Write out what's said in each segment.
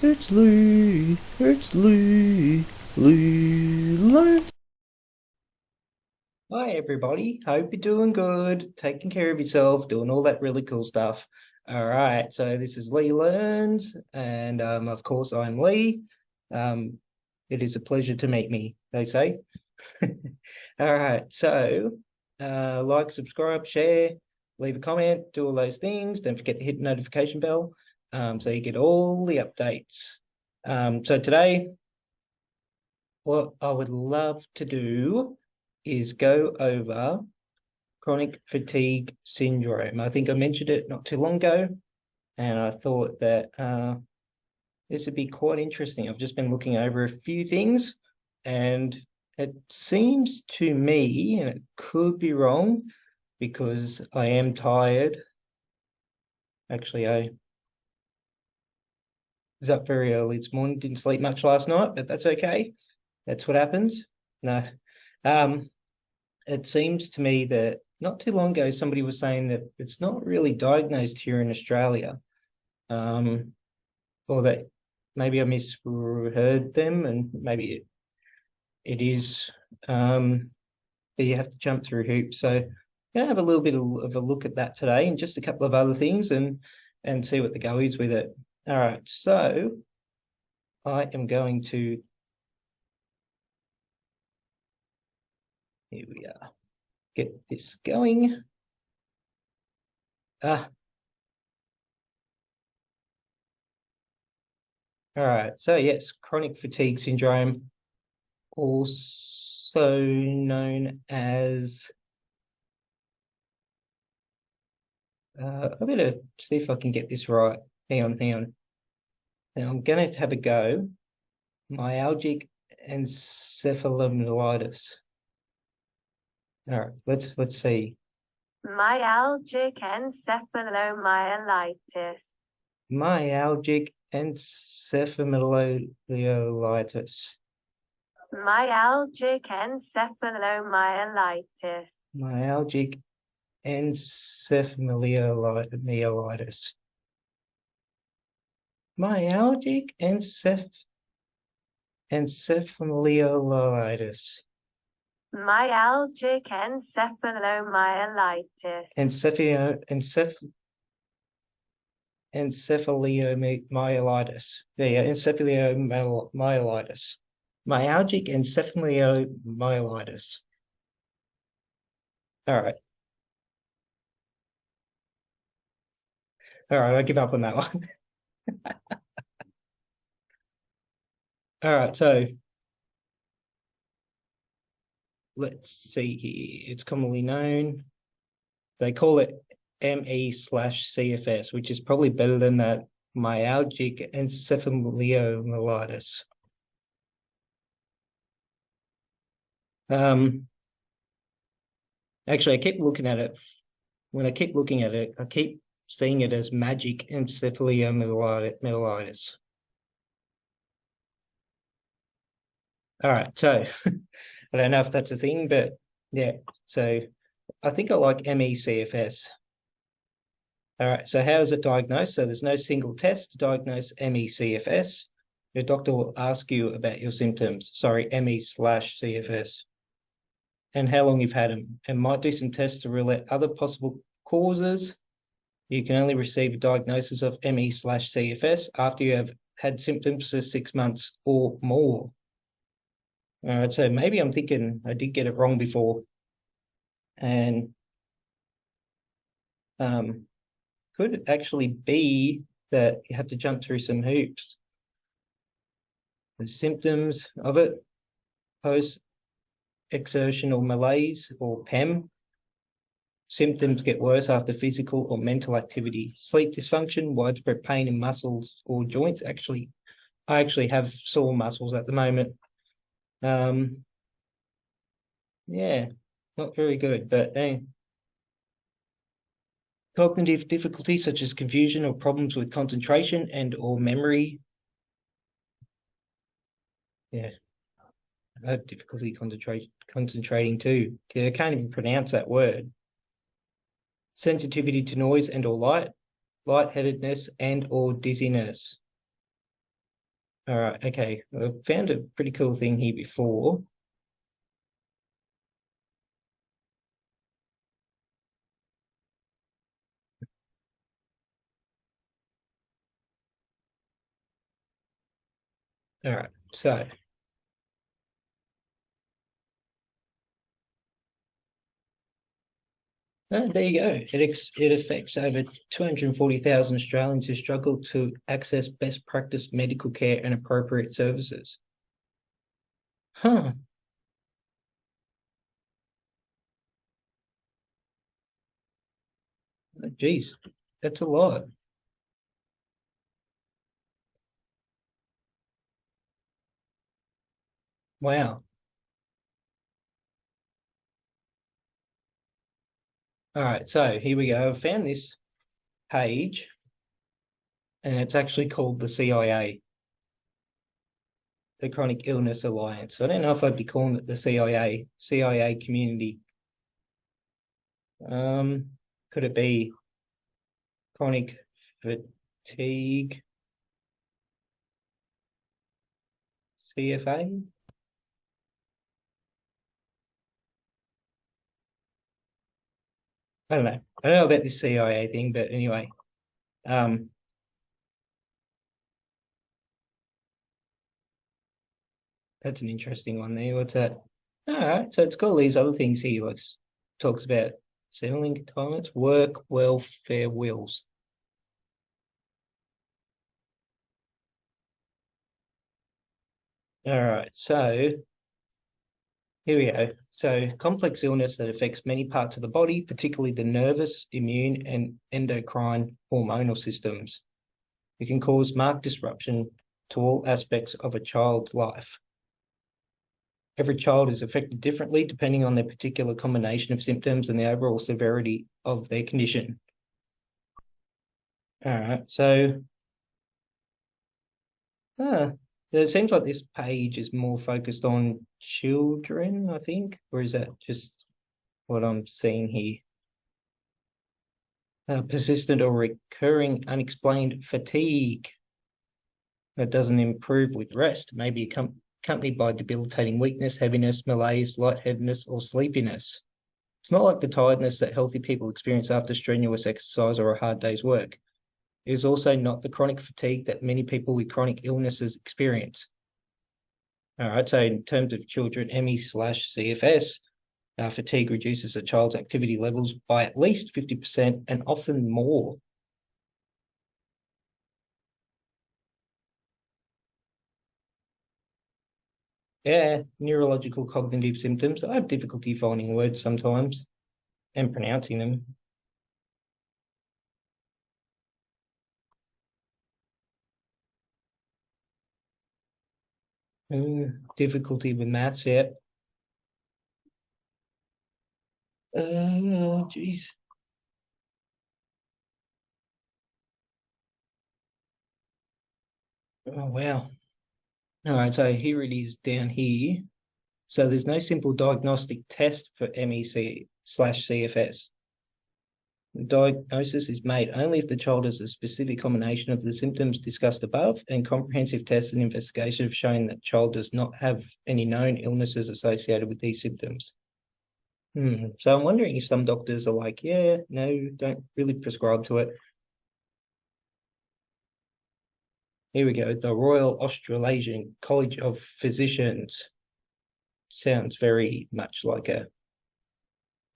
It's Lee. It's Lee. Lee learns. Hi, everybody. Hope you're doing good, taking care of yourself, doing all that really cool stuff. All right. So this is Lee Learns, and of course, I'm Lee. Um, it is a pleasure to meet me, they say. All right. So, like, subscribe, share, leave a comment, do all those things. Don't forget to hit the notification bell, so you get all the updates. So today, what I would love to do is go over chronic fatigue syndrome. I think I mentioned it not too long ago, and I thought that this would be quite interesting. I've just been looking over a few things, and it seems to me, and it could be wrong, because I am tired. Actually, I was up very early this morning, didn't sleep much last night, but that's okay. That's what happens. No. It seems to me that not too long ago, somebody was saying that it's not really diagnosed here in Australia, or that maybe I misheard them, and maybe it is, but you have to jump through hoops. So, going to have a little bit of a look at that today, and just a couple of other things, and see what the go is with it. All right, so I am going to. Here we are. Get this going. Ah, all right. So yes, chronic fatigue syndrome, also known as. I better see if I can get this right. Hang on, hang on. Now I'm going to have a go. Myalgic encephalomyelitis. All right, let's see. Myalgic encephalomyelitis. Myalgic encephalomyelitis. Myalgic encephalomyelitis. Myalgic encephalomyelitis. Myalgic encephalomyelitis. Myalgic encephalomyelitis. Encephalomyelitis. Yeah, encephalomyelitis. Myalgic encephalomyelitis. All right. All right, I give up on that one. All right, so let's see here. It's commonly known. They call it ME/CFS, which is probably better than that myalgic encephalomyelitis. Um, Actually, I keep looking at it. When I keep looking at it, I keep seeing it as magic encephalomyelitis. All right, so I don't know if that's a thing, but yeah. So I think I like ME/CFS. All right, so how is it diagnosed? So there's no single test to diagnose ME/CFS. Your doctor will ask you about your symptoms. Sorry, ME/CFS, and how long you've had them, and might do some tests to rule out other possible causes. You can only receive a diagnosis of ME/CFS after you have had symptoms for 6 months or more. All right, so maybe I'm thinking I did get it wrong before, and could it actually be that you have to jump through some hoops? The symptoms of it: post-exertional malaise, or PEM. Symptoms get worse after physical or mental activity. Sleep dysfunction, widespread pain in muscles or joints. Actually, I actually have sore muscles at the moment. Yeah, not very good, but cognitive difficulties such as confusion or problems with concentration and or memory. Yeah, I have difficulty concentrating too. I can't even pronounce that word. Sensitivity to noise and or light, lightheadedness and or dizziness. All right, okay. I found a pretty cool thing here before. All right, so there you go. It affects over 240,000 Australians who struggle to access best practice medical care and appropriate services. Huh. Geez, that's a lot. Wow. All right, so here we go. I found this page, and it's actually called the CIA, the Chronic Illness Alliance. I don't know if I'd be calling it the CIA community. Could it be chronic fatigue CFA? I don't know. I don't know about this CIA thing, but anyway, um, that's an interesting one there. What's that? All right, so it's got all these other things here, like talks about settling entitlements, work, welfare, wills. All right, so here we go. So complex illness that affects many parts of the body, particularly the nervous, immune, and endocrine hormonal systems. It can cause marked disruption to all aspects of a child's life. Every child is affected differently depending on their particular combination of symptoms and the overall severity of their condition. All right, so it seems like this page is more focused on children, I think, or is that just what I'm seeing here? Persistent or recurring unexplained fatigue that doesn't improve with rest, may be accompanied by debilitating weakness, heaviness, malaise, lightheadedness, or sleepiness. It's not like the tiredness that healthy people experience after strenuous exercise or a hard day's work. It is also not the chronic fatigue that many people with chronic illnesses experience. All right, so in terms of children, ME/CFS, fatigue reduces a child's activity levels by at least 50% and often more. Yeah, neurological cognitive symptoms. I have difficulty finding words sometimes and pronouncing them. Difficulty with maths, yeah. Geez. Oh, wow. All right, so here it is down here. So there's no simple diagnostic test for MEC/CFS. The diagnosis is made only if the child has a specific combination of the symptoms discussed above, and comprehensive tests and investigation have shown that the child does not have any known illnesses associated with these symptoms. So I'm wondering if some doctors are like, yeah, no, don't really prescribe to it. Here we go. The Royal Australasian College of Physicians. Sounds very much like a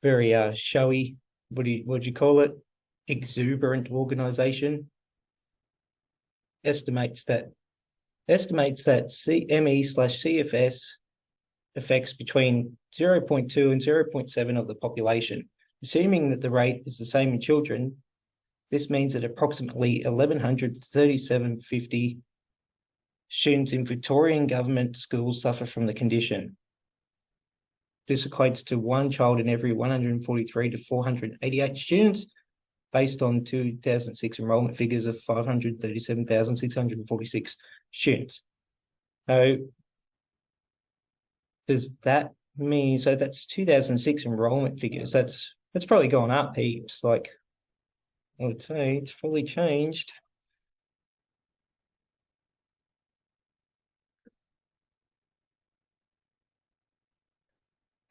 very showy, what do you call it? Exuberant organization. Estimates that ME/CFS affects between 0.2 and 0.7 of the population. Assuming that the rate is the same in children, this means that approximately 1,100 to 3,750 students in Victorian government schools suffer from the condition. This equates to one child in every 143 to 488 students, based on 2006 enrolment figures of 537,646 students. So does that mean, so that's 2006 enrolment figures, that's probably gone up heaps, like I would say it's fully changed.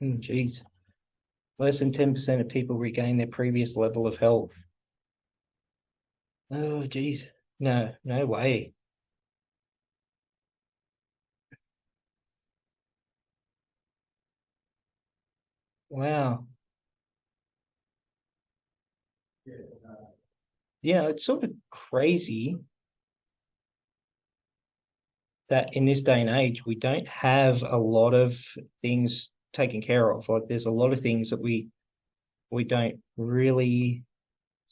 Geez. Less than 10% of people regain their previous level of health. Oh, geez. No way. Wow. Yeah, it's sort of crazy that in this day and age, we don't have a lot of things taken care of. Like there's a lot of things that we don't really,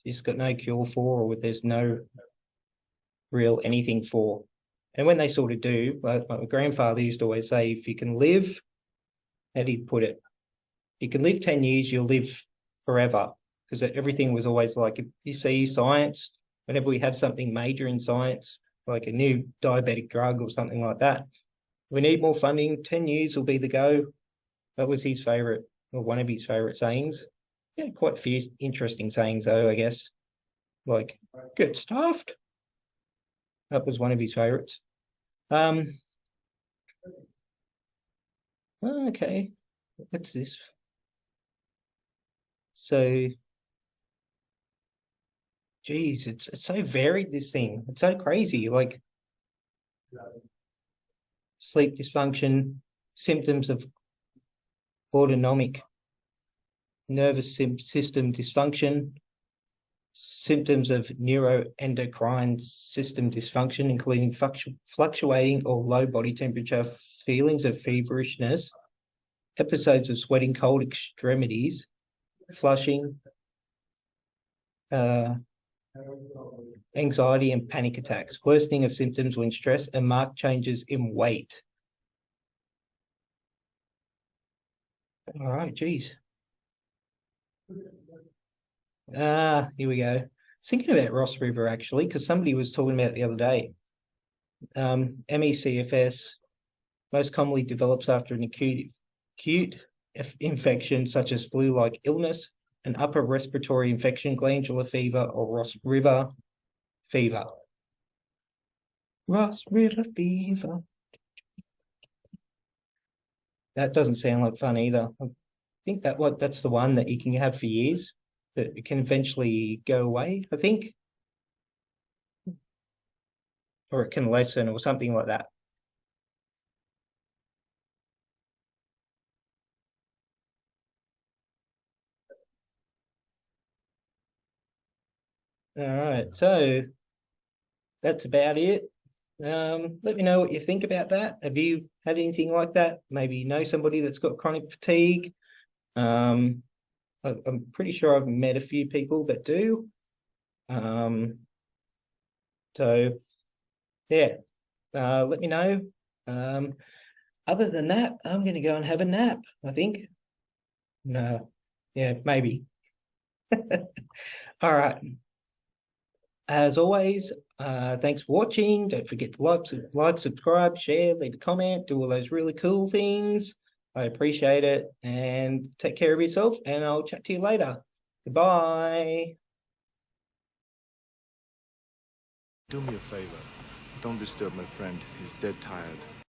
just got no cure for, or there's no real anything for. And when they sort of do, like my grandfather used to always say, if you can live, how do you put it? You can live 10 years, you'll live forever. Because everything was always like, if you see science, whenever we have something major in science, like a new diabetic drug or something like that, we need more funding. 10 years will be the go. That was his favorite, or one of his favorite sayings. Yeah, quite a few interesting sayings, though, I guess. Like, get stuffed. That was one of his favorites. Okay. What's this? So, geez, it's so varied, this thing. It's so crazy. Like sleep dysfunction, symptoms of autonomic nervous system dysfunction, symptoms of neuroendocrine system dysfunction, including fluctuating or low body temperature, feelings of feverishness, episodes of sweating, cold extremities, flushing, anxiety and panic attacks, worsening of symptoms when stressed, and marked changes in weight. All right, geez. Here we go. Thinking about Ross River, actually, because somebody was talking about it the other day. ME/CFS most commonly develops after an acute infection such as flu-like illness, an upper respiratory infection, glandular fever, or Ross River fever. Ross River fever. That doesn't sound like fun either. I think that's the one that you can have for years, but it can eventually go away, I think. Or it can lessen or something like that. All right, so that's about it. Let me know what you think about that. Have you had anything like that? Maybe you know somebody that's got chronic fatigue. I'm pretty sure I've met a few people that do. So yeah, let me know. Other than that, I'm going to go and have a nap, I think. No, yeah, maybe. All right. As always, thanks for watching. Don't forget to like, subscribe, share, leave a comment, do all those really cool things. I appreciate it. And take care of yourself, and I'll chat to you later. Goodbye. Do me a favor. Don't disturb my friend. He's dead tired.